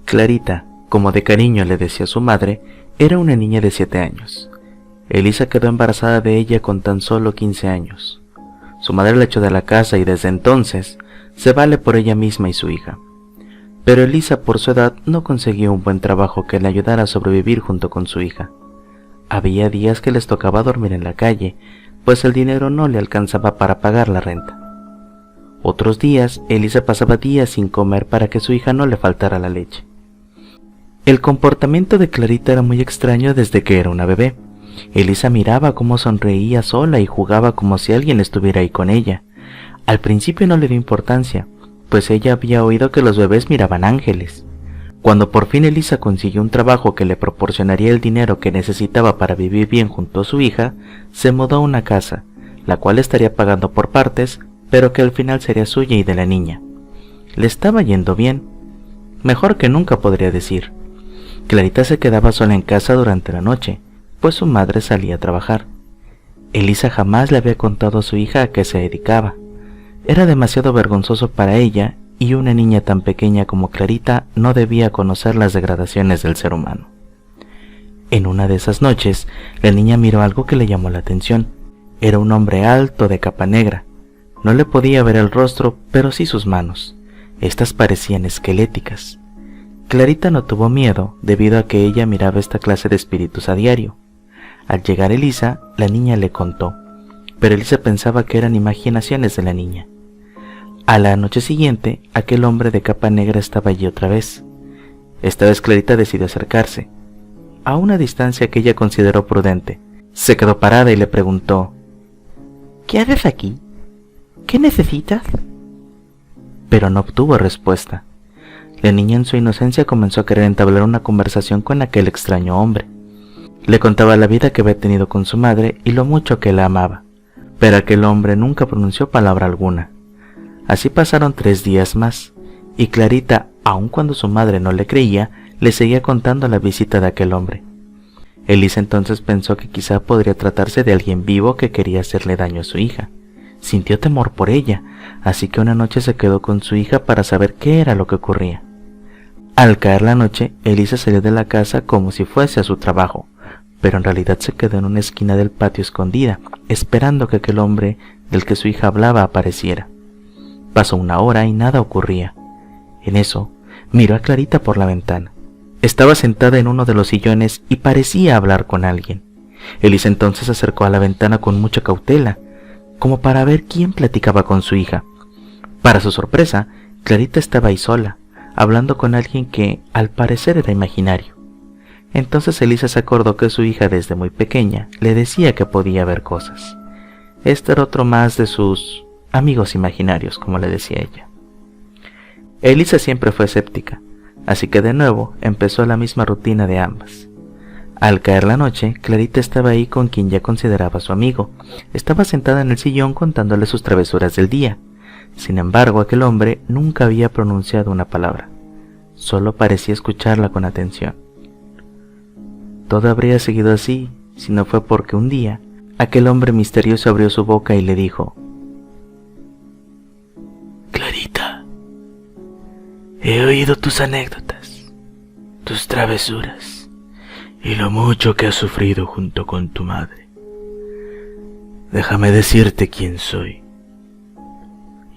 Clarita, como de cariño le decía su madre, era una niña de 7 años. Elisa quedó embarazada de ella con tan solo 15 años. Su madre la echó de la casa y desde entonces se vale por ella misma y su hija. Pero Elisa, por su edad, no conseguía un buen trabajo que le ayudara a sobrevivir junto con su hija. Había días que les tocaba dormir en la calle, pues el dinero no le alcanzaba para pagar la renta. Otros días, Elisa pasaba días sin comer para que su hija no le faltara la leche. El comportamiento de Clarita era muy extraño desde que era una bebé. Elisa miraba cómo sonreía sola y jugaba como si alguien estuviera ahí con ella. Al principio no le dio importancia, pues ella había oído que los bebés miraban ángeles. Cuando por fin Elisa consiguió un trabajo que le proporcionaría el dinero que necesitaba para vivir bien junto a su hija, se mudó a una casa, la cual estaría pagando por partes, pero que al final sería suya y de la niña. Le estaba yendo bien, mejor que nunca podría decir. Clarita se quedaba sola en casa durante la noche, pues su madre salía a trabajar. Elisa jamás le había contado a su hija a qué se dedicaba. Era demasiado vergonzoso para ella, y una niña tan pequeña como Clarita no debía conocer las degradaciones del ser humano. En una de esas noches, la niña miró algo que le llamó la atención. Era un hombre alto de capa negra. No le podía ver el rostro, pero sí sus manos. Estas parecían esqueléticas. Clarita no tuvo miedo, debido a que ella miraba esta clase de espíritus a diario. Al llegar Elisa, la niña le contó, pero Elisa pensaba que eran imaginaciones de la niña. A la noche siguiente, aquel hombre de capa negra estaba allí otra vez. Esta vez Clarita decidió acercarse, a una distancia que ella consideró prudente. Se quedó parada y le preguntó: ¿Qué haces aquí? ¿Qué necesitas? Pero no obtuvo respuesta. La niña en su inocencia comenzó a querer entablar una conversación con aquel extraño hombre. Le contaba la vida que había tenido con su madre y lo mucho que la amaba, pero aquel hombre nunca pronunció palabra alguna. Así pasaron 3 días más, y Clarita, aun cuando su madre no le creía, le seguía contando la visita de aquel hombre. Elisa entonces pensó que quizá podría tratarse de alguien vivo que quería hacerle daño a su hija. Sintió temor por ella, así que una noche se quedó con su hija para saber qué era lo que ocurría. Al caer la noche, Elisa salió de la casa como si fuese a su trabajo, pero en realidad se quedó en una esquina del patio escondida, esperando que aquel hombre del que su hija hablaba apareciera. Pasó 1 hora y nada ocurría. En eso, miró a Clarita por la ventana. Estaba sentada en uno de los sillones y parecía hablar con alguien. Elisa entonces se acercó a la ventana con mucha cautela, como para ver quién platicaba con su hija. Para su sorpresa, Clarita estaba ahí sola, hablando con alguien que, al parecer, era imaginario. Entonces Elisa se acordó que su hija desde muy pequeña le decía que podía ver cosas. Este era otro más de sus amigos imaginarios, como le decía ella. Elisa siempre fue escéptica, así que de nuevo empezó la misma rutina de ambas. Al caer la noche, Clarita estaba ahí con quien ya consideraba su amigo. Estaba sentada en el sillón contándole sus travesuras del día. Sin embargo, aquel hombre nunca había pronunciado una palabra. Solo parecía escucharla con atención. Todo habría seguido así, si no fue porque un día, aquel hombre misterioso abrió su boca y le dijo: Clarita, he oído tus anécdotas, tus travesuras y lo mucho que has sufrido junto con tu madre. Déjame decirte quién soy.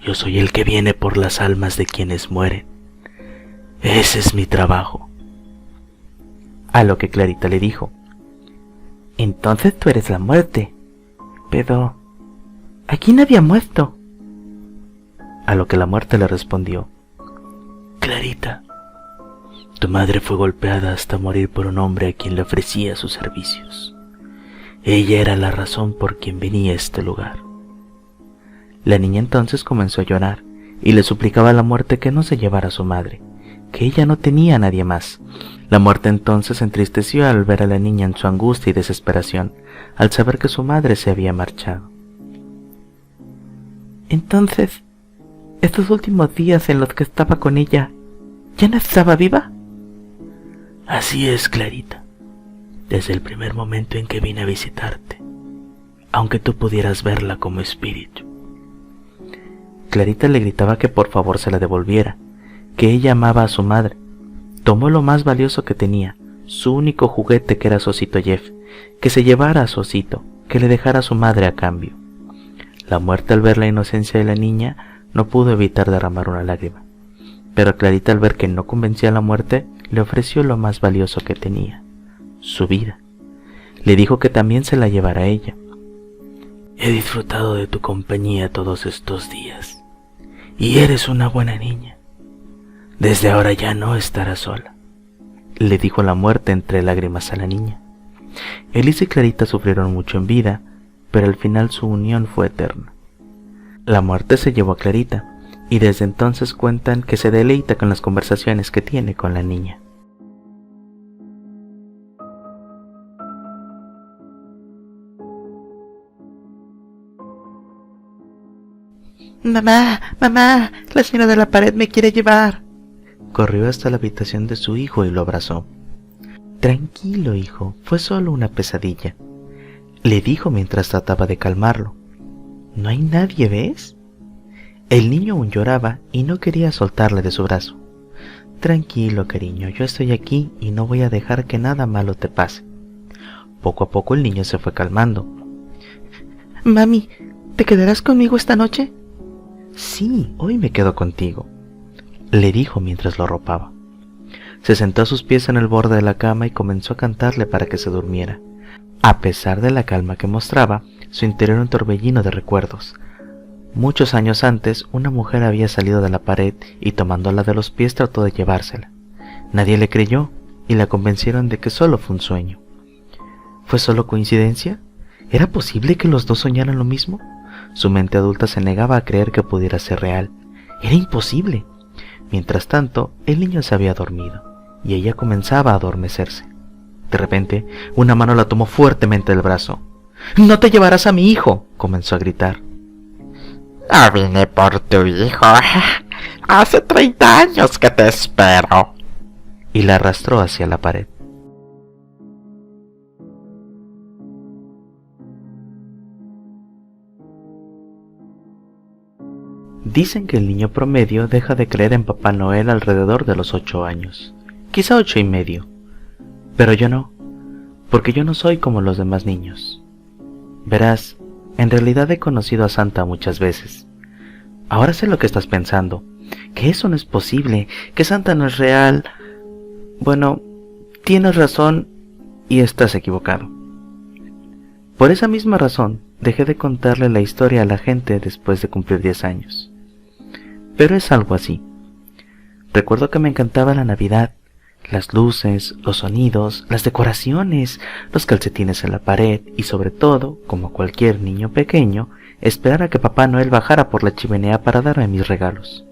Yo soy el que viene por las almas de quienes mueren. Ese es mi trabajo. A lo que Clarita le dijo: Entonces tú eres la muerte. Pero ¿a quién había muerto? A lo que la muerte le respondió: Clarita, tu madre fue golpeada hasta morir por un hombre a quien le ofrecía sus servicios. Ella era la razón por quien venía a este lugar. La niña entonces comenzó a llorar y le suplicaba a la muerte que no se llevara a su madre, que ella no tenía a nadie más. La muerte entonces se entristeció al ver a la niña en su angustia y desesperación, al saber que su madre se había marchado. Entonces, estos últimos días en los que estaba con ella, ¿ya no estaba viva? Así es, Clarita. Desde el primer momento en que vine a visitarte, aunque tú pudieras verla como espíritu. Clarita le gritaba que por favor se la devolviera, que ella amaba a su madre. tomó lo más valioso que tenía, su único juguete, que era su osito Jeff, que se llevara a su osito, que le dejara a su madre a cambio. La muerte, al ver la inocencia de la niña, no pudo evitar derramar una lágrima, pero Clarita, al ver que no convencía a la muerte, le ofreció lo más valioso que tenía, su vida. Le dijo que también se la llevara a ella. He disfrutado de tu compañía todos estos días, y eres una buena niña. Desde ahora ya no estarás sola, le dijo la muerte entre lágrimas a la niña. Elisa y Clarita sufrieron mucho en vida, pero al final su unión fue eterna. La muerte se llevó a Clarita, y desde entonces cuentan que se deleita con las conversaciones que tiene con la niña. Mamá, mamá, la señora de la pared me quiere llevar. Corrió hasta la habitación de su hijo y lo abrazó. Tranquilo, hijo, fue solo una pesadilla, le dijo mientras trataba de calmarlo. No hay nadie, ¿ves? El niño aún lloraba y no quería soltarle de su brazo. Tranquilo, cariño, yo estoy aquí y no voy a dejar que nada malo te pase. Poco a poco el niño se fue calmando. Mami, ¿te quedarás conmigo esta noche? Sí, hoy me quedo contigo, le dijo mientras lo arropaba. Se sentó a sus pies en el borde de la cama y comenzó a cantarle para que se durmiera. A pesar de la calma que mostraba, su interior era un torbellino de recuerdos. Muchos años antes, una mujer había salido de la pared y tomándola de los pies trató de llevársela. Nadie le creyó y la convencieron de que solo fue un sueño. ¿Fue solo coincidencia? ¿Era posible que los dos soñaran lo mismo? Su mente adulta se negaba a creer que pudiera ser real. Era imposible. Mientras tanto, el niño se había dormido y ella comenzaba a adormecerse. De repente, una mano la tomó fuertemente del brazo. «¡No te llevarás a mi hijo!», comenzó a gritar. Vine por tu hijo. Hace 30 años que te espero. Y la arrastró hacia la pared. Dicen que el niño promedio deja de creer en Papá Noel alrededor de los 8 años, quizá 8 y medio, pero yo no, porque yo no soy como los demás niños. Verás, en realidad he conocido a Santa muchas veces. Ahora sé lo que estás pensando, que eso no es posible, que Santa no es real. Bueno, tienes razón y estás equivocado. Por esa misma razón, dejé de contarle la historia a la gente después de cumplir 10 años. Pero es algo así. Recuerdo que me encantaba la Navidad, las luces, los sonidos, las decoraciones, los calcetines en la pared y sobre todo, como cualquier niño pequeño, esperar a que Papá Noel bajara por la chimenea para darme mis regalos.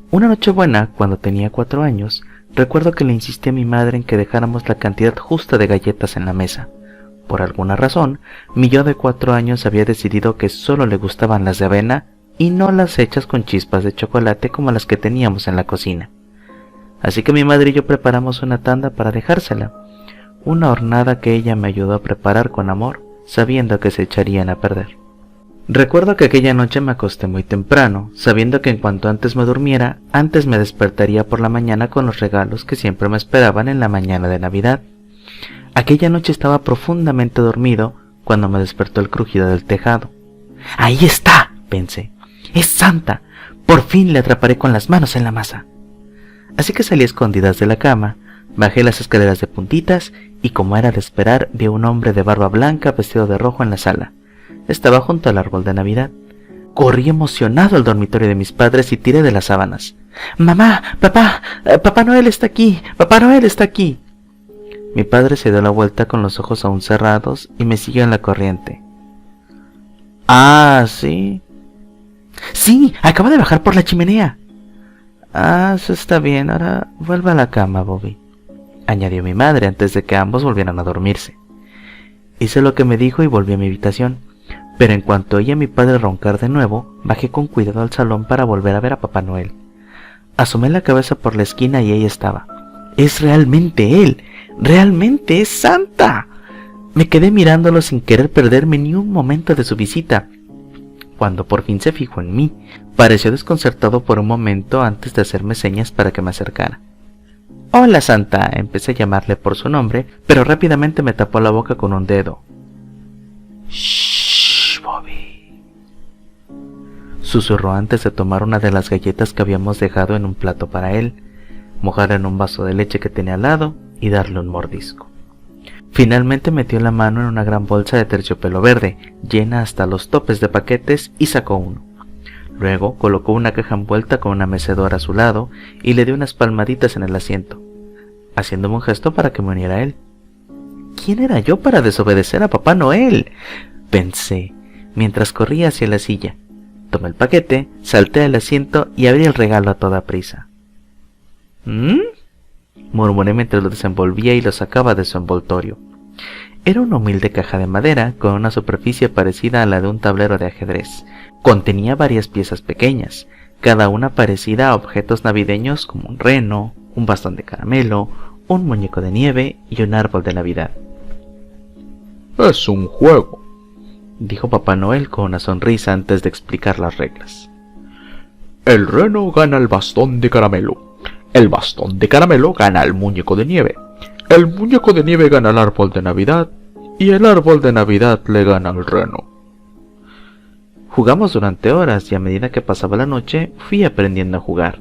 Una Nochebuena, cuando tenía 4 años, recuerdo que le insistí a mi madre en que dejáramos la cantidad justa de galletas en la mesa. Por alguna razón, mi yo de 4 años había decidido que solo le gustaban las de avena y no las hechas con chispas de chocolate como las que teníamos en la cocina. Así que mi madre y yo preparamos una tanda para dejársela, una hornada que ella me ayudó a preparar con amor, sabiendo que se echarían a perder. Recuerdo que aquella noche me acosté muy temprano, sabiendo que en cuanto antes me durmiera, antes me despertaría por la mañana con los regalos que siempre me esperaban en la mañana de Navidad. Aquella noche estaba profundamente dormido cuando me despertó el crujido del tejado. «¡Ahí está!», pensé. «¡Es Santa! Por fin le atraparé con las manos en la masa». Así que salí a escondidas de la cama, bajé las escaleras de puntitas y, como era de esperar, vi a un hombre de barba blanca vestido de rojo en la sala. Estaba junto al árbol de Navidad. Corrí emocionado al dormitorio de mis padres y tiré de las sábanas. «¡Mamá! ¡Papá! ¡Papá Noel está aquí! ¡Papá Noel está aquí!». Mi padre se dio la vuelta con los ojos aún cerrados y me siguió en la corriente. «Ah, ¿sí?» «Sí, acaba de bajar por la chimenea». «Ah, eso está bien, ahora vuelve a la cama, Bobby», añadió mi madre antes de que ambos volvieran a dormirse. Hice lo que me dijo y volví a mi habitación, pero en cuanto oí a mi padre roncar de nuevo, bajé con cuidado al salón para volver a ver a Papá Noel. Asomé la cabeza por la esquina y ahí estaba. «Es realmente él, realmente es Santa». Me quedé mirándolo sin querer perderme ni un momento de su visita. Cuando por fin se fijó en mí, pareció desconcertado por un momento antes de hacerme señas para que me acercara. Hola, Santa. Empecé a llamarle por su nombre, pero rápidamente me tapó la boca con un dedo. Shh, Bobby. Susurró antes de tomar una de las galletas que habíamos dejado en un plato para él, mojarla en un vaso de leche que tenía al lado y darle un mordisco. Finalmente metió la mano en una gran bolsa de terciopelo verde, llena hasta los topes de paquetes, y sacó uno. Luego colocó una caja envuelta con una mecedora a su lado y le dio unas palmaditas en el asiento, haciéndome un gesto para que me uniera a él. ¿Quién era yo para desobedecer a Papá Noel?, pensé, mientras corría hacia la silla. Tomé el paquete, salté al asiento y abrí el regalo a toda prisa. Murmuré mientras lo desenvolvía y lo sacaba de su envoltorio. Era una humilde caja de madera con una superficie parecida a la de un tablero de ajedrez. Contenía varias piezas pequeñas, cada una parecida a objetos navideños como un reno, un bastón de caramelo, un muñeco de nieve y un árbol de Navidad. Es un juego, dijo Papá Noel con una sonrisa antes de explicar las reglas. El reno gana el bastón de caramelo. El bastón de caramelo gana al muñeco de nieve. El muñeco de nieve gana al árbol de Navidad. Y el árbol de Navidad le gana al reno. Jugamos durante horas y a medida que pasaba la noche fui aprendiendo a jugar.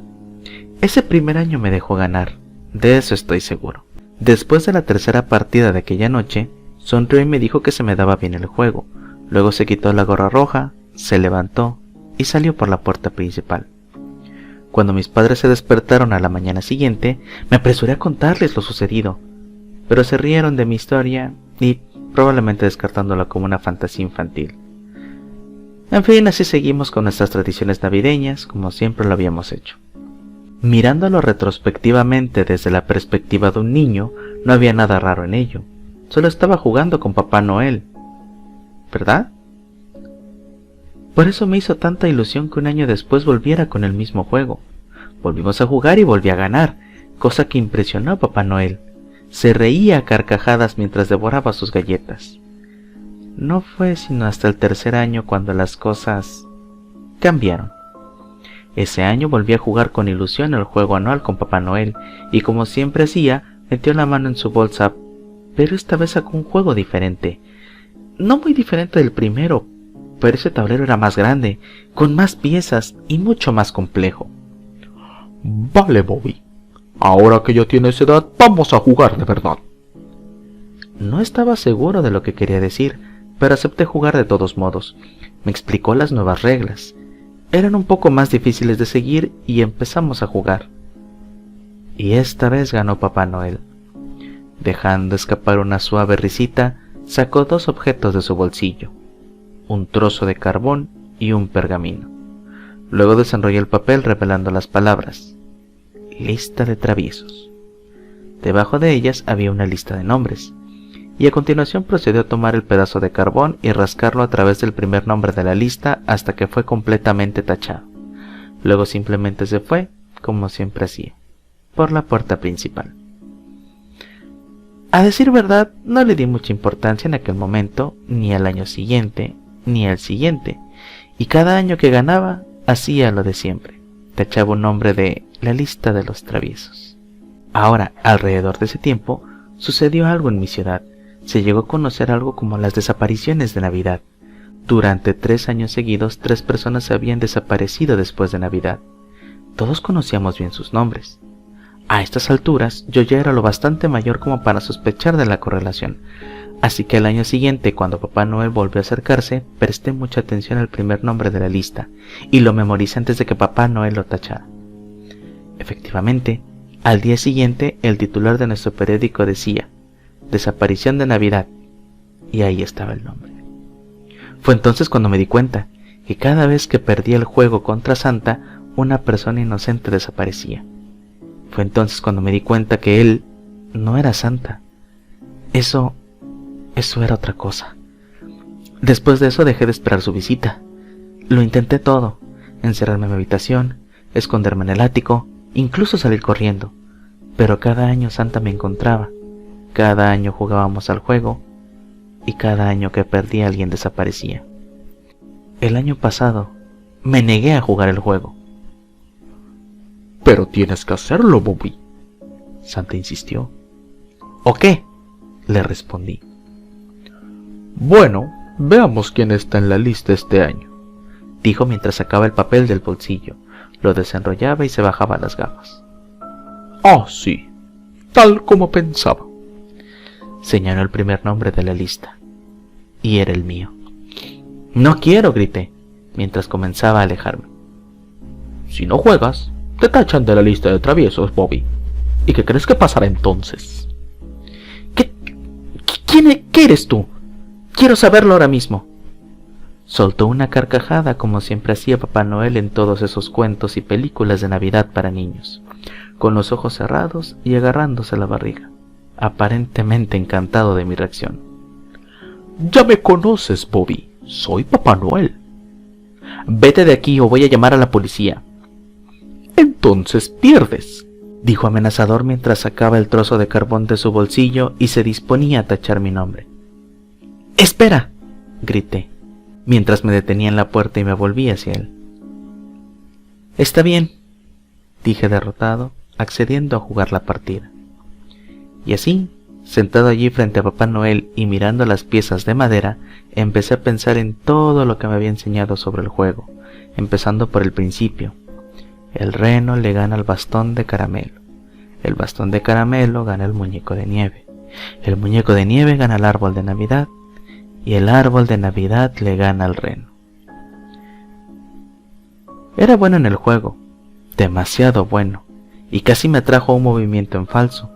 Ese primer año me dejó ganar, de eso estoy seguro. Después de la tercera partida de aquella noche, sonrió y me dijo que se me daba bien el juego. Luego se quitó la gorra roja, se levantó y salió por la puerta principal. Cuando mis padres se despertaron a la mañana siguiente, me apresuré a contarles lo sucedido, pero se rieron de mi historia y probablemente descartándola como una fantasía infantil. En fin, así seguimos con nuestras tradiciones navideñas, como siempre lo habíamos hecho. Mirándolo retrospectivamente desde la perspectiva de un niño, no había nada raro en ello. Solo estaba jugando con Papá Noel, ¿verdad? Por eso me hizo tanta ilusión que un año después volviera con el mismo juego. Volvimos a jugar y volví a ganar, cosa que impresionó a Papá Noel. Se reía a carcajadas mientras devoraba sus galletas. No fue sino hasta el tercer año cuando las cosas cambiaron. Ese año volví a jugar con ilusión el juego anual con Papá Noel, y como siempre hacía, metió la mano en su bolsa, pero esta vez sacó un juego diferente. No muy diferente del primero, pero ese tablero era más grande, con más piezas y mucho más complejo. Vale, Bobby. Ahora que ya tienes edad, vamos a jugar de verdad. No estaba seguro de lo que quería decir, pero acepté jugar de todos modos. Me explicó las nuevas reglas. Eran un poco más difíciles de seguir y empezamos a jugar. Y esta vez ganó Papá Noel. Dejando escapar una suave risita, sacó dos objetos de su bolsillo, un trozo de carbón y un pergamino. Luego desenrolló el papel revelando las palabras: lista de traviesos. Debajo de ellas había una lista de nombres, y a continuación procedió a tomar el pedazo de carbón y rascarlo a través del primer nombre de la lista hasta que fue completamente tachado. Luego simplemente se fue, como siempre hacía, por la puerta principal. A decir verdad, no le di mucha importancia en aquel momento, ni al año siguiente, ni al siguiente, y cada año que ganaba, hacía lo de siempre, tachaba un nombre de la lista de los traviesos. Ahora, alrededor de ese tiempo, sucedió algo en mi ciudad. Se llegó a conocer algo como las desapariciones de Navidad. Durante 3 años seguidos, 3 personas habían desaparecido después de Navidad. Todos conocíamos bien sus nombres. A estas alturas, yo ya era lo bastante mayor como para sospechar de la correlación, así que al año siguiente, cuando Papá Noel volvió a acercarse, presté mucha atención al primer nombre de la lista, y lo memoricé antes de que Papá Noel lo tachara. Efectivamente, al día siguiente, el titular de nuestro periódico decía: desaparición de Navidad, y ahí estaba el nombre. Fue entonces cuando me di cuenta que cada vez que perdía el juego contra Santa, una persona inocente desaparecía. Fue entonces cuando me di cuenta que él no era Santa. Eso era otra cosa. Después de eso dejé de esperar su visita. Lo intenté todo: encerrarme en mi habitación, esconderme en el ático, incluso salir corriendo. Pero cada año Santa me encontraba. Cada año jugábamos al juego, y cada año que perdía alguien desaparecía. El año pasado me negué a jugar el juego. Pero tienes que hacerlo, Bobby. Santa insistió. ¿O qué? Le respondí. Bueno, veamos quién está en la lista este año, dijo mientras sacaba el papel del bolsillo, lo desenrollaba y se bajaba las gafas. Ah, sí, tal como pensaba. Señaló el primer nombre de la lista, y era el mío. No quiero, grité, mientras comenzaba a alejarme. Si no juegas, te tachan de la lista de traviesos, Bobby. ¿Y qué crees que pasará entonces? ¿Qué eres tú? Quiero saberlo ahora mismo. Soltó una carcajada como siempre hacía Papá Noel en todos esos cuentos y películas de Navidad para niños, con los ojos cerrados y agarrándose la barriga, aparentemente encantado de mi reacción. Ya me conoces, Bobby. Soy Papá Noel. Vete de aquí o voy a llamar a la policía. Entonces pierdes, dijo amenazador mientras sacaba el trozo de carbón de su bolsillo y se disponía a tachar mi nombre. ¡Espera!, grité, mientras me detenía en la puerta y me volví hacia él. Está bien, dije derrotado, accediendo a jugar la partida. Y así, sentado allí frente a Papá Noel y mirando las piezas de madera, empecé a pensar en todo lo que me había enseñado sobre el juego, empezando por el principio. El reno le gana al bastón de caramelo. El bastón de caramelo gana al muñeco de nieve. El muñeco de nieve gana al árbol de Navidad. Y el árbol de Navidad le gana al reno. Era bueno en el juego, demasiado bueno, y casi me trajo a un movimiento en falso,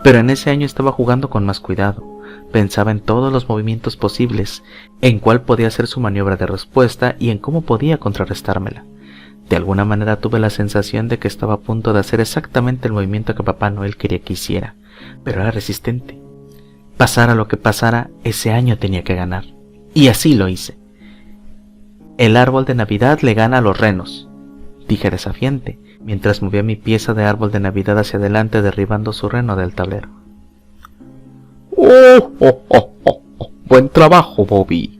pero en ese año estaba jugando con más cuidado. Pensaba en todos los movimientos posibles, en cuál podía ser su maniobra de respuesta y en cómo podía contrarrestármela. De alguna manera tuve la sensación de que estaba a punto de hacer exactamente el movimiento que Papá Noel quería que hiciera, pero era resistente. Pasara lo que pasara, ese año tenía que ganar. Y así lo hice. El árbol de Navidad le gana a los renos, dije desafiante, mientras movía mi pieza de árbol de Navidad hacia adelante derribando su reno del tablero. Buen trabajo, Bobby.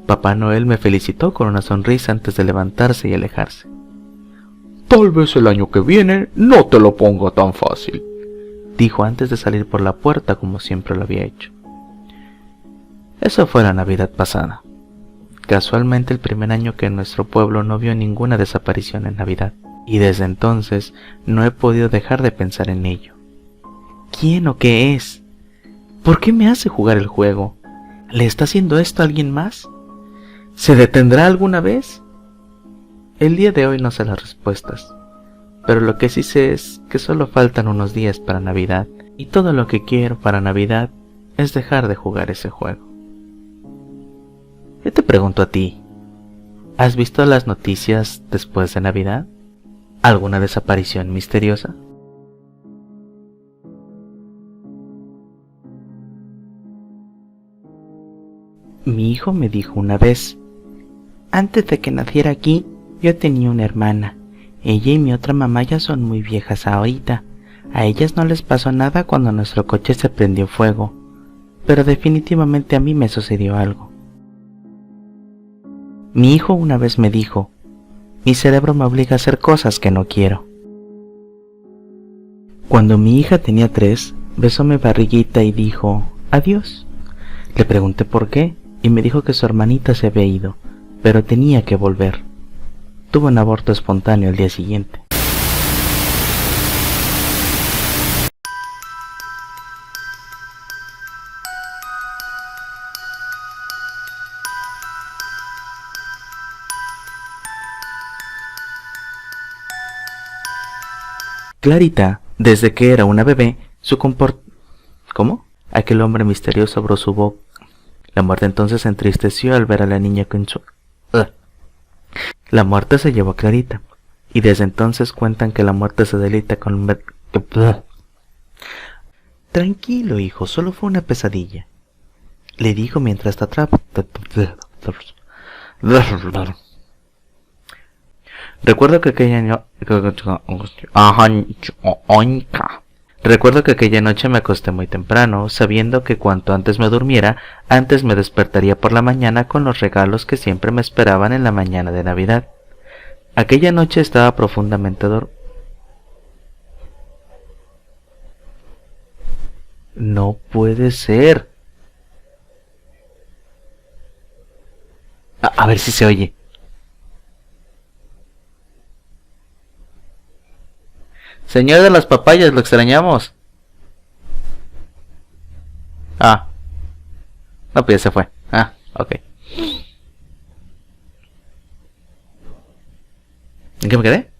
Papá Noel me felicitó con una sonrisa antes de levantarse y alejarse. Tal vez el año que viene no te lo ponga tan fácil, dijo antes de salir por la puerta como siempre lo había hecho. Eso fue la Navidad pasada. Casualmente el primer año que nuestro pueblo no vio ninguna desaparición en Navidad, y desde entonces no he podido dejar de pensar en ello. ¿Quién o qué es? ¿Por qué me hace jugar el juego? ¿Le está haciendo esto a alguien más? ¿Se detendrá alguna vez? El día de hoy no sé las respuestas, pero lo que sí sé es que solo faltan unos días para Navidad, y todo lo que quiero para Navidad es dejar de jugar ese juego. Yo te pregunto a ti, ¿has visto las noticias después de Navidad? ¿Alguna desaparición misteriosa? Mi hijo me dijo una vez: antes de que naciera aquí, yo tenía una hermana. Ella y mi otra mamá ya son muy viejas ahorita. A ellas no les pasó nada cuando nuestro coche se prendió fuego, pero definitivamente a mí me sucedió algo. Mi hijo una vez me dijo: mi cerebro me obliga a hacer cosas que no quiero. Cuando mi hija tenía 3, besó mi barriguita y dijo: adiós. Le pregunté por qué y me dijo que su hermanita se había ido, pero tenía que volver. Tuvo un aborto espontáneo al día siguiente. Clarita, desde que era una bebé, su ¿Cómo? Aquel hombre misterioso abrió su boca. La muerte entonces se entristeció al ver a la niña con su... La muerte se llevó a Clarita, y desde entonces cuentan que la muerte se deleita con... Tranquilo, hijo, solo fue una pesadilla, le dijo mientras Recuerdo que aquella noche me acosté muy temprano, sabiendo que cuanto antes me durmiera, antes me despertaría por la mañana con los regalos que siempre me esperaban en la mañana de Navidad. Aquella noche estaba profundamente No puede ser. A ver si se oye. Señor de las papayas, lo extrañamos. Ah. No, pues ya se fue. Ah, ok. ¿En qué me quedé?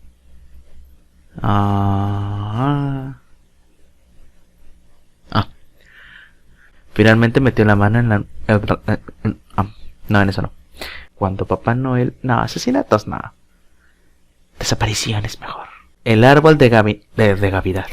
Finalmente metió la mano en la... no, en eso no. Cuando Papá Noel... No, asesinatos no. Desapariciones mejor. El árbol de Gavidad.